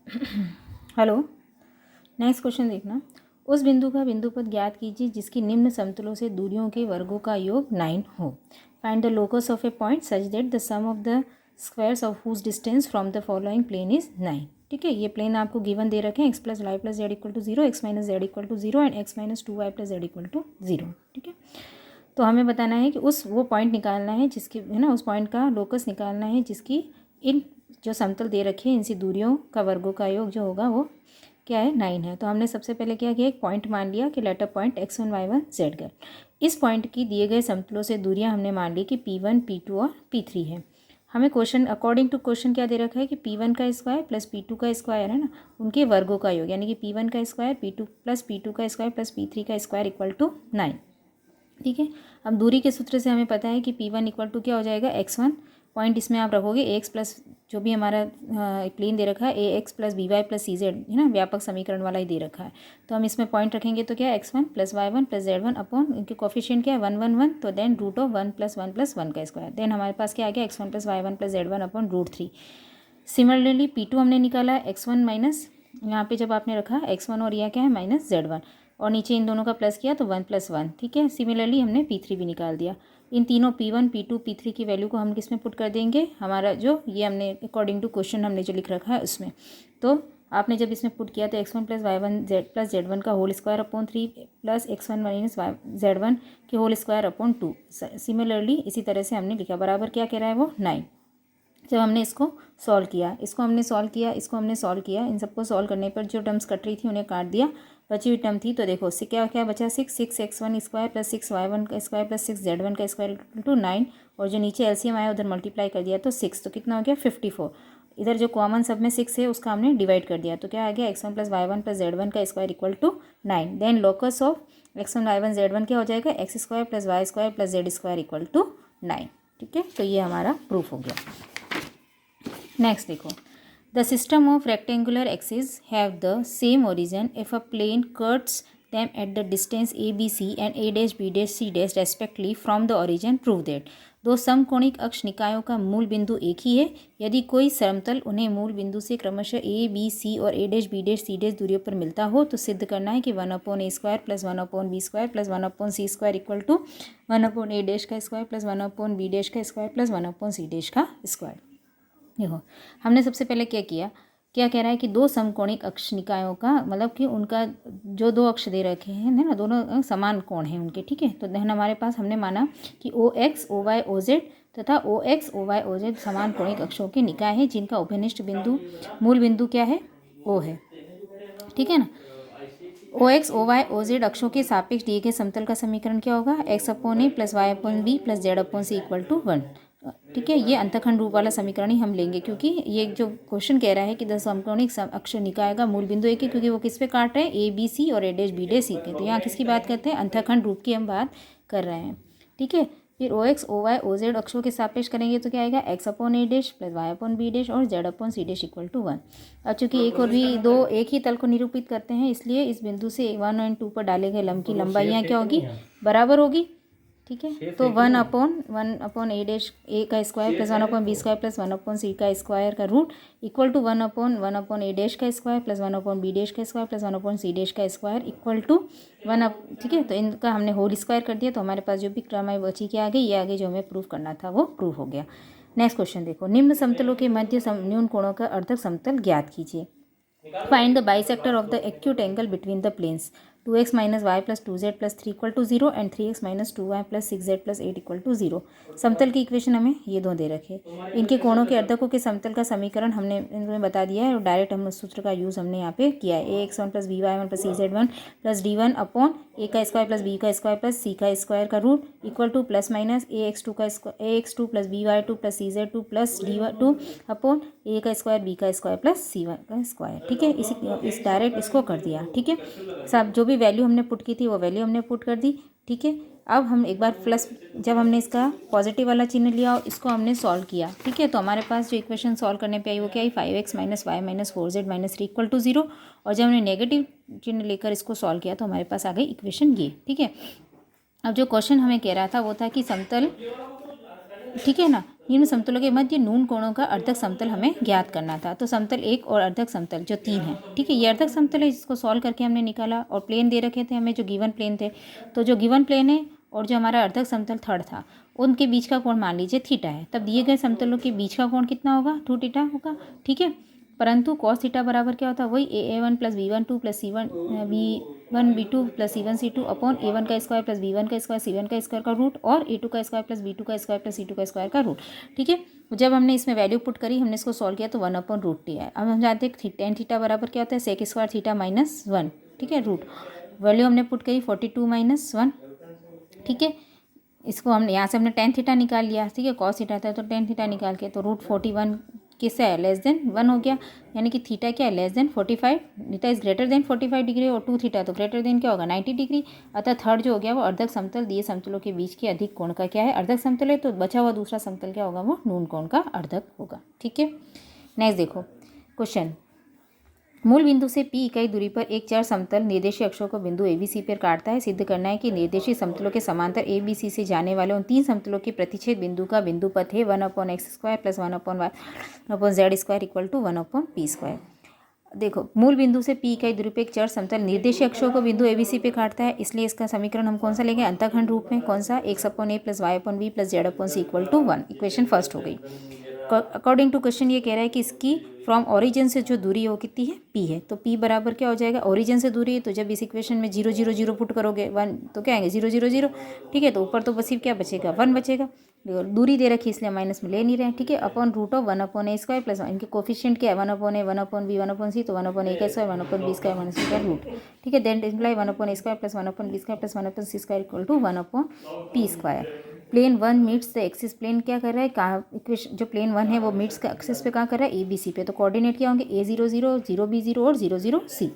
Hello. Next question देखना। उस बिंदु का बिंदुपद ज्ञात कीजिए जिसकी निम्न समतलों से दूरियों के वर्गों का योग 9 हो। Find the locus of a point such that the sum of the squares of whose distance from the following plane is 9। ठीक है, ये प्लेन आपको गिवन दे रखे हैं x plus y plus z equal to 0, x minus z equal to 0 and x minus 2y plus z equal to 0। ठीक है, तो हमें बताना है कि वो पॉइंट निकालना है जिसकी, है ना, उस पॉइंट का लोकस निकालना है जिसकी इन जो समतल दे रखे हैं इनसे दूरियों का वर्गों का योग जो होगा वो क्या है, 9 है। तो हमने सबसे पहले क्या किया, एक पॉइंट मान लिया कि लेटर पॉइंट x1 y1 z। इस पॉइंट की दिए गए समतलों से दूरियां हमने मान ली कि p1 p2 और p3 है। हमें क्वेश्चन अकॉर्डिंग टू क्वेश्चन क्या दे रखा है कि p1 का स्क्वायर प्लस p2 का स्क्वायर, है ना, उनके वर्गों का योग, यानी कि p1 का स्क्वायर p2 प्लस p2 का स्क्वायर प्लस p3 का स्क्वायर इक्वल टू 9। ठीक है, अब दूरी के सूत्र से हमें पता है कि p1 इक्वल टू क्या हो जाएगा, x1 पॉइंट इसमें आप रखोगे ax प्लस जो भी हमारा प्लेन दे रखा है ax plus by plus cz, है ना, व्यापक समीकरण वाला ही दे रखा है। तो हम इसमें पॉइंट रखेंगे तो क्या है, x1 plus y1 plus z1 upon इनके कोफिशिएंट क्या है 1 1 1, तो देन रूट ऑफ 1 प्लस 1 का स्क्वायर। देन हमारे पास क्या आ गया, x1 plus y1 plus z1 upon root 3। Similarly p2 हमने निकाला है x1 माइनस, यहाँ पे जब आपने रखा x1 और यह क्या है माइनस z1, और नीचे इन दोनों का प्लस किया तो 1 प्लस 1। ठीक है, सिमिलरली हमने p3 भी निकाल दिया। इन तीनों p1 p2 p3 की वैल्यू को हम किस में पुट कर देंगे, हमारा जो ये हमने अकॉर्डिंग टू क्वेश्चन हमने जो लिख रखा है उसमें। तो आपने जब इसमें पुट किया तो x1 plus y1 z plus z1 का whole square upon 3 plus x1 minus z1 के होल स्क्वायर अपॉन 2। सिमिलरली इसी तरह से हमने लिखा, बराबर क्या कह रहा है वो 9। जब हमने इसको सॉल्व किया, इसको हमने सॉल्व किया, इसको हमने सॉल्व किया, इन सबको सॉल्व करने पर जो टर्म्स कट रही थी उन्हें काट दिया, बची हुई टर्म थी तो देखो क्या क्या बचा, 6x1 स्क्वायर प्लस 6y1 का स्क्वायर प्लस 6z1 का स्क्वायर इक्वल टू 9, और जो नीचे एलसीएम आया उधर मल्टीप्लाई कर दिया तो 6, तो कितना हो गया 54। इधर जो कॉमन सब में 6 है उसका हमने डिवाइड कर दिया, तो क्या आ गया x1 plus y1 plus z1 का square equal to 9। Then locus of x1 y1 z1 क्या हो जाएगा, x square plus y square plus z square equal to 9। ठीक है, तो ये हमारा प्रूफ हो गया। नेक्स्ट देखो, the system of rectangular axis have the same origin if a plane cuts them at the distance ABC and A dash B dash C dash respectively from the origin, prove that। दो समकोणिक अक्ष निकायों का मूल बिंदु एक ही है यदि कोई समतल उन्हें मूल बिंदु से क्रमशः A B C और A dash B dash C dash दूरियों पर मिलता हो तो सिद्ध करना है कि 1/a square plus 1/b square plus 1/c square equal to 1/a dash का स्क्वायर प्लस 1/b डैश का स्क्वायर प्लस 1/c डैश का स्क्वायर। देखो, हमने सबसे पहले क्या किया, क्या कह रहा है कि दो समकोणिक अक्ष निकायों का मतलब कि उनका जो दो अक्ष दे रखे हैं, है ना, दोनों समान कोण हैं उनके। ठीक है, तो देन हमारे पास हमने माना कि OX OY OZ तथा OX OY OZ समान कोणिक अक्षों के निकाय हैं जिनका उभयनिष्ठ बिंदु मूल बिंदु क्या है, O है। ठीक है ना, OX OY OZ अक्षों के सापेक्ष दिए गए समतल का समीकरण क्या होगा, x/a plus y/b plus z/c equal to 1। ठीक है, ये अंतखंड रूप वाला समीकरण ही हम लेंगे क्योंकि ये जो क्वेश्चन कह रहा है कि द समकोणिक अक्ष निकाय का मूल बिंदु एक ही, क्योंकि वो किस पे काट रहे हैं, ए बी सी और ए डैश बी डैश सी के। तो यहाँ किसकी बात करते हैं, अंतखंड रूप की हम बात कर रहे हैं। ठीक है, फिर OX OY OZ अक्षों के सापेक्ष करेंगे तो क्या आएगा, x/a dash plus y/b dash और z/c डैश इक्वल टू 1। अब चूंकि एक और भी दो एक ही तल को निरूपित करते हैं इसलिए इस बिंदु से 1 और 2 पर डाले गए लंब की लंबाइयाँ क्या होगी, बराबर होगी। ठीक है, तो 1/a डैश a का square plus 1/b square plus 1/c का स्क्वायर का root equal to 1/a dash का स्क्वायर प्लस 1/b डैश का स्क्वायर प्लस 1/c डैश का स्क्वायर इक्वल टू 1। ठीक है, तो इनका हमने होल स्क्वायर कर दिया तो हमारे पास जो भी क्रम है बची क्या आ गई, ये आगे जो हमें प्रूफ करना था वो प्रूफ हो गया। नेक्स्ट क्वेश्चन देखो, निम्न समतलों के मध्य न्यून कोणों का अर्धक समतल ज्ञात कीजिए। Find the bisector of the acute angle between the planes 2x minus y plus 2z plus 3 equal to 0 and 3x minus 2y plus 6z plus 8 equal to 0। समतल की इक्वेशन हमें ये दो दे रखे, इनके कोणों के अर्धकों के समतल का समीकरण हमने इन्होंने बता दिया है और डायरेक्ट हम उस सूत्र का यूज़ हमने यहाँ पे किया है, ax1 plus by1 plus cz1 plus d1 upon a का स्क्वायर प्लस b का स्क्वायर प्लस c का स्क्वायर का root equal to plus minus ax2 plus by2 plus cz2 plus d2 upon a का स्क्वायर b का square plus c का square. ठीक है, इस डायरेक्ट इसको कर दिया। ठीक है, सब जो भी वैल्यू हमने पुट की थी वो वैल्यू हमने पुट कर दी। ठीक है, अब हम एक बार प्लस, जब हमने इसका पॉजिटिव वाला चिन्ह लिया और इसको हमने सॉल्व किया। ठीक है, तो हमारे पास जो इक्वेशन सॉल्व करने पे आई वो क्या आई, 5x minus y minus 4z minus 3 equal to 0। और जब हमने नेगेटिव चिन्ह लेकर इसको सॉल्व किया तो हमारे पास आ गई इक्वेशन ये। ठीक है, अब जो क्वेश्चन हमें कह रहा था वो था कि समतल, ठीक है ना, निम्न समतलों के मध्य नून कोणों का अर्धक समतल हमें ज्ञात करना था। तो समतल 1 और अर्धक समतल जो 3 है, ठीक है, ये अर्धक समतल है जिसको सॉल्व करके हमने निकाला। और प्लेन दे रखे थे हमें जो गिवन प्लेन थे, तो जो गिवन प्लेन है और जो हमारा अर्धक समतल थर्ड था उनके बीच का कोण मान लीजिए थीटा है। तब दिए गए समतलों के बीच का कोण कितना होगा, 2 थीटा होगा, ठीक है। परंतु cos थीटा बराबर क्या होता है, वही a1 plus b1 2 plus c1 b2 plus c1 c2 upon a1 का स्क्वायर प्लस b1 का स्क्वायर c1 का स्क्वायर का रूट और a2 का स्क्वायर प्लस b2 का स्क्वायर प्लस c2 का स्क्वायर का रूट, ठीक है। जब हमने इसमें वैल्यू पुट करी, हमने इसको सॉल्व किया तो 1/√t है। अब हम जानते हैं tan थीटा बराबर क्या होता है, सेक स्क्वायर थीटा माइनस 1, ठीक है, रूट वैल्यू हमने पुट करी 42 माइनस 1, ठीक है। इसको हम यहाँ से हमने tan थीटा निकाल लिया, ठीक है, cos थीटा था तो tan थीटा निकाल के तो √41 किससे है, लेस देन 1 हो गया, यानी कि थीटा क्या है, less than 45, theta is greater than 45 degree और 2 थीटा तो ग्रेटर देन क्या होगा 90 डिग्री। अतः थर्ड जो हो गया वो अर्धक समतल दिए समतलों के बीच के अधिक कोण का क्या है, अर्धक समतल है। तो बचा हुआ दूसरा समतल क्या होगा, वो नून कोण का अर्धक होगा, ठीक है। नेक्स्ट देखो क्वेश्चन, मूल बिंदु से P इकाई दूरी पर एक चर समतल निर्देशीय अक्षों को बिंदु ABC पर काटता है। सिद्ध करना है कि निर्देशीय समतलों के समांतर ABC से जाने वाले उन 3 समतलों के प्रतिच्छेद बिंदु का बिंदु पथ है 1/x² plus 1/y/z² equal to 1/p²। देखो, मूल बिंदु से P इकाई दूरी पर एक चर समतल निर्देशीय अक्षों को बिंदु ABC पे काटता है, इसलिए इसका समीकरण हम कौन सा लेंगे, अंतःखंड रूप में। कौन सा, x/a plus y/b plus z/c equal to 1। Equation first हो गई। अकॉर्डिंग टू क्वेश्चन ये कह रहा है कि इसकी फ्रॉम ओरिजिन से जो दूरी है वो कितनी है, p है। तो p बराबर क्या हो जाएगा, ओरिजिन से दूरी है तो जब इस इक्वेशन में 0 0 0 पुट करोगे 1 तो क्या आएंगे 0 0 0, ठीक है। तो ऊपर तो बस क्या बचेगा, 1 बचेगा। दूरी दे रखी इसलिए माइनस में ले नहीं रहे हैं, ठीक है। अपॉन √1/a² प्लस इनके कोफिशिएंट क्या है 1/a 1/b 1/c, तो 1/a का स्क्वायर 1/b² माइनस का रूट, ठीक है। Then imply 1/a² plus 1/b² plus 1/c² equal to 1/p²। Plane 1 meets the axis, plane क्या कर रहा है, कहाँ इक्वेशन जो प्लेन 1 है वो मीट्स का एक्सिस पे कहाँ कर रहा है, ABC पे। तो कोऑर्डिनेट क्या होंगे, a0 0 0b0 और 0 0 c।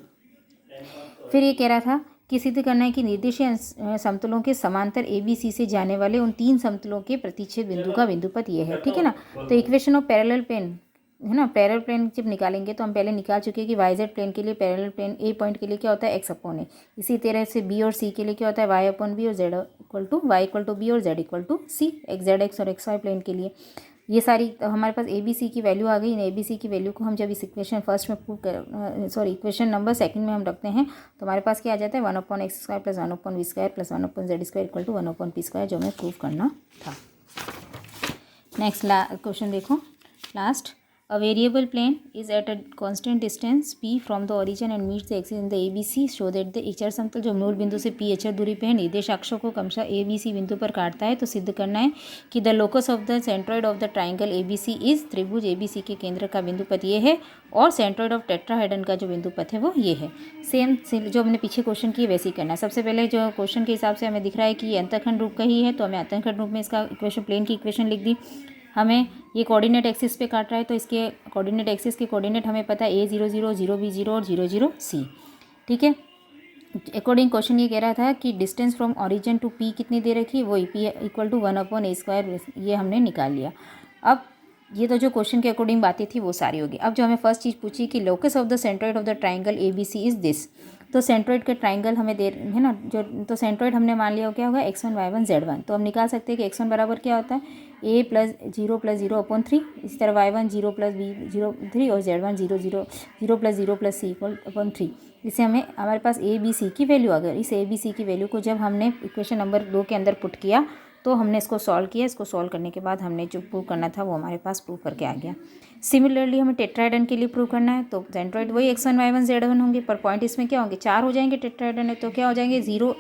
फिर ये कह रहा था कि सिद्ध करना है कि निर्देशीय समतलों के समांतर ABC से जाने वाले उन 3 समतलों के प्रतिच्छेद बिंदु का बिंदुपथ ये है, ठीक है ना। तो इक्वेशन ऑफ पैरेलल प्लेन है ना, पैरेलल प्लेन जब निकालेंगे तो हम पहले निकाल चुके हैं कि YZ प्लेन के लिए पैरेलल प्लेन A पॉइंट के लिए क्या होता है, x/a। इसी तरह से B और C के लिए क्या होता है, y/b और z इक्वल टू y/b और z equal to c, xz और xy प्लेन के लिए। ये सारी तो हमारे पास ABC की वैल्यू आ गई। इन ABC की वैल्यू को हम जब इस इक्वेशन फर्स्ट में प्रूव कर इक्वेशन नंबर सेकंड में हम रखते हैं तो हमारे पास क्या आ जाता है, 1/x² plus 1/v² plus 1/z² equal to 1/p² जो हमें प्रूव करना था। नेक्स्ट क्वेश्चन देखो, last, a variable plane is at a constant distance p from the origin and meets the axis in the ABC, show that the Eicher समतल जो मूल बिंदु से p इचर दूरी पे है निर्देश अक्षों को क्रमशः ABC बिंदु पर काटता है। तो सिद्ध करना है कि the locus of the centroid of the triangle ABC is, त्रिभुज ABC के केंद्र का बिंदुपथ ये है और सेंट्रॉइड ऑफ टेट्राहेड्रन का जो बिंदुपथ है वो ये है। सेम जो हमने पीछे क्वेश्चन किए वैसे ही करना है। सबसे पहले जो क्वेश्चन के हिसाब से हमें दिख रहा है कि ये अंतःखंड रूप का ही है, तो हमें अंतःखंड रूप में इसका इक्वेशन प्लेन की इक्वेशन लिख दी। हमें ये कोऑर्डिनेट एक्सिस पे काट रहा है तो इसके कोऑर्डिनेट एक्सिस के कोऑर्डिनेट हमें पता है a0 0 0b0 और 0 0 c, ठीक है। अकॉर्डिंग क्वेश्चन ये कह रहा था कि distance from origin to p कितनी दे रखी है, वो p इक्वल टू 1/a², ये हमने निकाल लिया। अब ये तो जो क्वेश्चन के अकॉर्डिंग बातें थी वो सारी होगी। अब जो हमें फर्स्ट चीज़ पूछी कि locus of the centroid of the triangle ABC is this, तो सेंट्रॉइड के ट्राइंगल हमें दे है ना, जो तो सेंट्रॉइड हमने मान लिया क्या होगा, x1 y1 z1। तो हम निकाल सकते हैं कि x1 बराबर क्या होता है, a प्लस 0/0/3, इसी तरह y1 0 प्लस b0/3 और z1 0 0 0 plus 0 plus c equal 3। इससे हमें हमारे पास ABC की वैल्यू आ गई। इस ABC की वैल्यू को जब हमने इक्वेशन नंबर 2 के अंदर पुट किया तो हमने इसको सॉल्व किया। इसको सॉल्व करने के बाद हमने जो प्रूव करना था वो हमारे पास प्रूव करके आ गया। सिमिलरली हमें टेट्राहेड्रन के लिए प्रूव करना है तो सेंट्रॉइड वही x1 y1 z1 होंगे, पर पॉइंट इसमें क्या होंगे, 4 हो जाएंगे टेट्राहेड्रन है तो क्या हो जाएंगे 0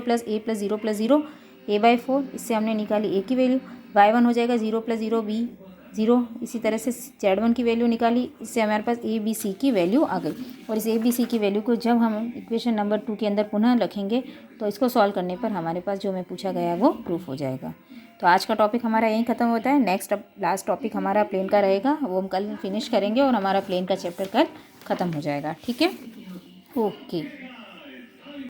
plus a plus 0 plus 0 a/4। इससे हमने निकाली a की वैल्यू, y1 हो जाएगा 0 प्लस 0 b 0। इसी तरह से z1 की वैल्यू निकाली, इससे हमारे पास ABC की वैल्यू आ गई। और इस ABC की वैल्यू को जब हम इक्वेशन नंबर 2 के अंदर पुनः रखेंगे तो इसको सॉल्व करने पर हमारे पास जो हमें पूछा गया है वो प्रूफ हो जाएगा। तो आज का टॉपिक हमारा यहीं ख़त्म होता है। नेक्स्ट लास्ट टॉपिक हमारा प्लेन का रहेगा, वो हम कल फिनिश करेंगे और हमारा प्लेन का चैप्टर कल ख़त्म हो जाएगा, ठीक है। ओके।